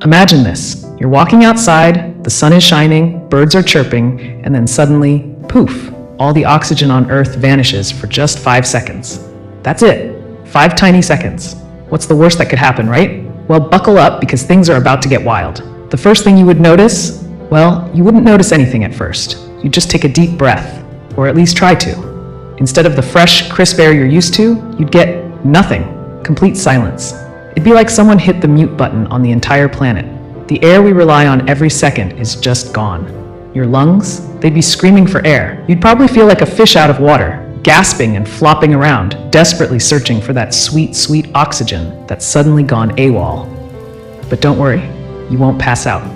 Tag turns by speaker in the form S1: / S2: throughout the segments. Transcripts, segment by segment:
S1: Imagine this. You're walking outside, the sun is shining, birds are chirping, and then suddenly, poof, all the oxygen on Earth vanishes for just 5 seconds. That's it. 5 tiny seconds. What's the worst that could happen, right? Well, buckle up because things are about to get wild. The first thing you would notice, well, you wouldn't notice anything at first. You'd just take a deep breath, or at least try to. Instead of the fresh, crisp air you're used to, you'd get nothing. Complete silence. It'd be like someone hit the mute button on the entire planet. The air we rely on every second is just gone. Your lungs, they'd be screaming for air. You'd probably feel like a fish out of water, gasping and flopping around, desperately searching for that sweet, sweet oxygen that's suddenly gone AWOL. But don't worry, you won't pass out.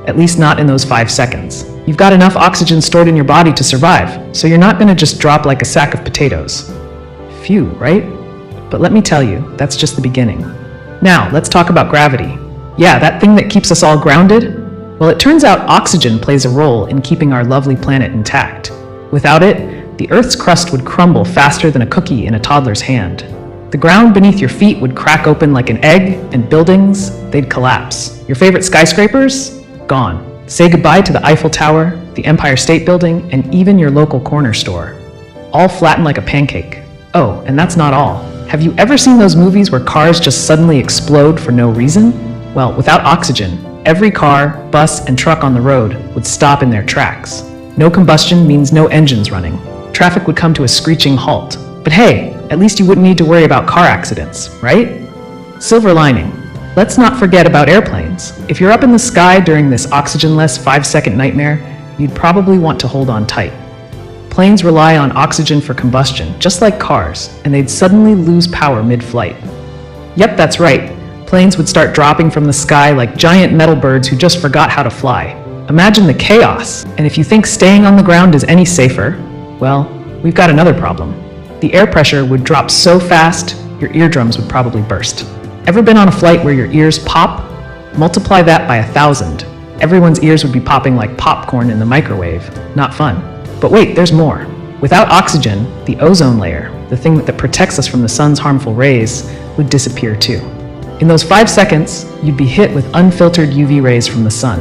S1: At least not in those 5 seconds. You've got enough oxygen stored in your body to survive, so you're not gonna just drop like a sack of potatoes. Phew, right? But let me tell you, that's just the beginning. Now, let's talk about gravity. Yeah, that thing that keeps us all grounded? Well, it turns out oxygen plays a role in keeping our lovely planet intact. Without it, the Earth's crust would crumble faster than a cookie in a toddler's hand. The ground beneath your feet would crack open like an egg, and buildings, they'd collapse. Your favorite skyscrapers? Gone. Say goodbye to the Eiffel Tower, the Empire State Building, and even your local corner store. All flattened like a pancake. Oh, and that's not all. Have you ever seen those movies where cars just suddenly explode for no reason? Well, without oxygen, every car, bus, and truck on the road would stop in their tracks. No combustion means no engines running. Traffic would come to a screeching halt. But hey, at least you wouldn't need to worry about car accidents, right? Silver lining. Let's not forget about airplanes. If you're up in the sky during this oxygen-less 5-second nightmare, you'd probably want to hold on tight. Planes rely on oxygen for combustion, just like cars, and they'd suddenly lose power mid-flight. Yep, that's right. Planes would start dropping from the sky like giant metal birds who just forgot how to fly. Imagine the chaos. And if you think staying on the ground is any safer, well, we've got another problem. The air pressure would drop so fast, your eardrums would probably burst. Ever been on a flight where your ears pop? Multiply that by 1,000. Everyone's ears would be popping like popcorn in the microwave. Not fun. But wait, there's more. Without oxygen, the ozone layer, the thing that protects us from the sun's harmful rays, would disappear too. In those 5 seconds, you'd be hit with unfiltered UV rays from the sun.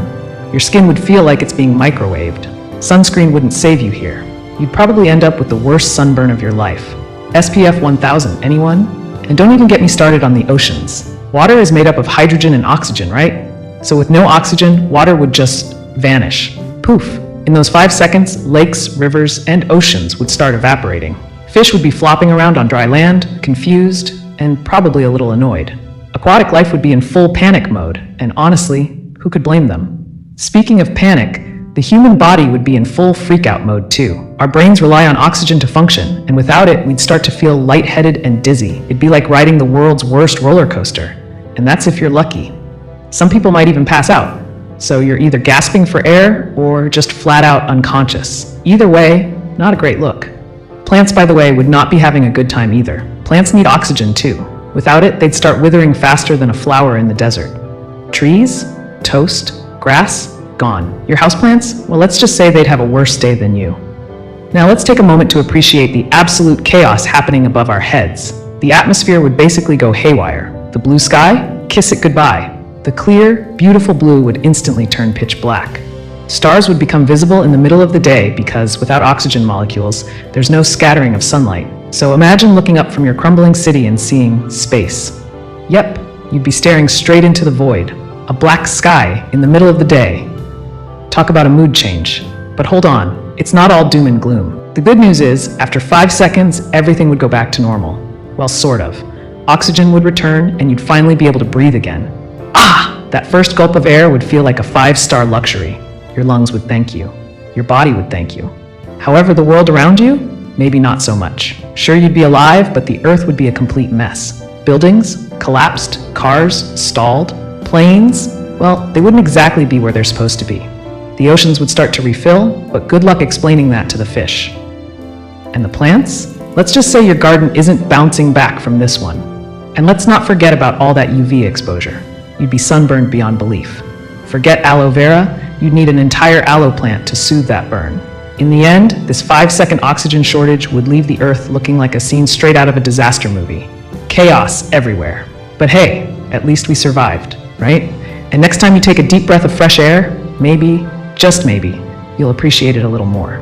S1: Your skin would feel like it's being microwaved. Sunscreen wouldn't save you here. You'd probably end up with the worst sunburn of your life. SPF 1000, anyone? And don't even get me started on the oceans. Water is made up of hydrogen and oxygen, right? So with no oxygen, water would just vanish. Poof. In those 5 seconds, lakes, rivers, and oceans would start evaporating. Fish would be flopping around on dry land, confused, and probably a little annoyed. Aquatic life would be in full panic mode, and honestly, who could blame them? Speaking of panic, the human body would be in full freak-out mode too. Our brains rely on oxygen to function, and without it, we'd start to feel lightheaded and dizzy. It'd be like riding the world's worst roller coaster, and that's if you're lucky. Some people might even pass out, so you're either gasping for air or just flat out unconscious. Either way, not a great look. Plants, by the way, would not be having a good time either. Plants need oxygen too. Without it, they'd start withering faster than a flower in the desert. Trees? Toast? Grass? Gone. Your houseplants? Well, let's just say they'd have a worse day than you. Now let's take a moment to appreciate the absolute chaos happening above our heads. The atmosphere would basically go haywire. The blue sky? Kiss it goodbye. The clear, beautiful blue would instantly turn pitch black. Stars would become visible in the middle of the day because without oxygen molecules, there's no scattering of sunlight. So imagine looking up from your crumbling city and seeing space. Yep, you'd be staring straight into the void. A black sky in the middle of the day. Talk about a mood change. But hold on, it's not all doom and gloom. The good news is, after 5 seconds, everything would go back to normal. Well, sort of. Oxygen would return and you'd finally be able to breathe again. Ah! That first gulp of air would feel like a 5-star luxury. Your lungs would thank you. Your body would thank you. However, the world around you? Maybe not so much. Sure, you'd be alive, but the Earth would be a complete mess. Buildings? Collapsed. Cars? Stalled. Planes? Well, they wouldn't exactly be where they're supposed to be. The oceans would start to refill, but good luck explaining that to the fish. And the plants? Let's just say your garden isn't bouncing back from this one. And let's not forget about all that UV exposure. You'd be sunburned beyond belief. Forget aloe vera, you'd need an entire aloe plant to soothe that burn. In the end, this 5-second oxygen shortage would leave the Earth looking like a scene straight out of a disaster movie. Chaos everywhere. But hey, at least we survived, right? And next time you take a deep breath of fresh air, maybe, just maybe, you'll appreciate it a little more.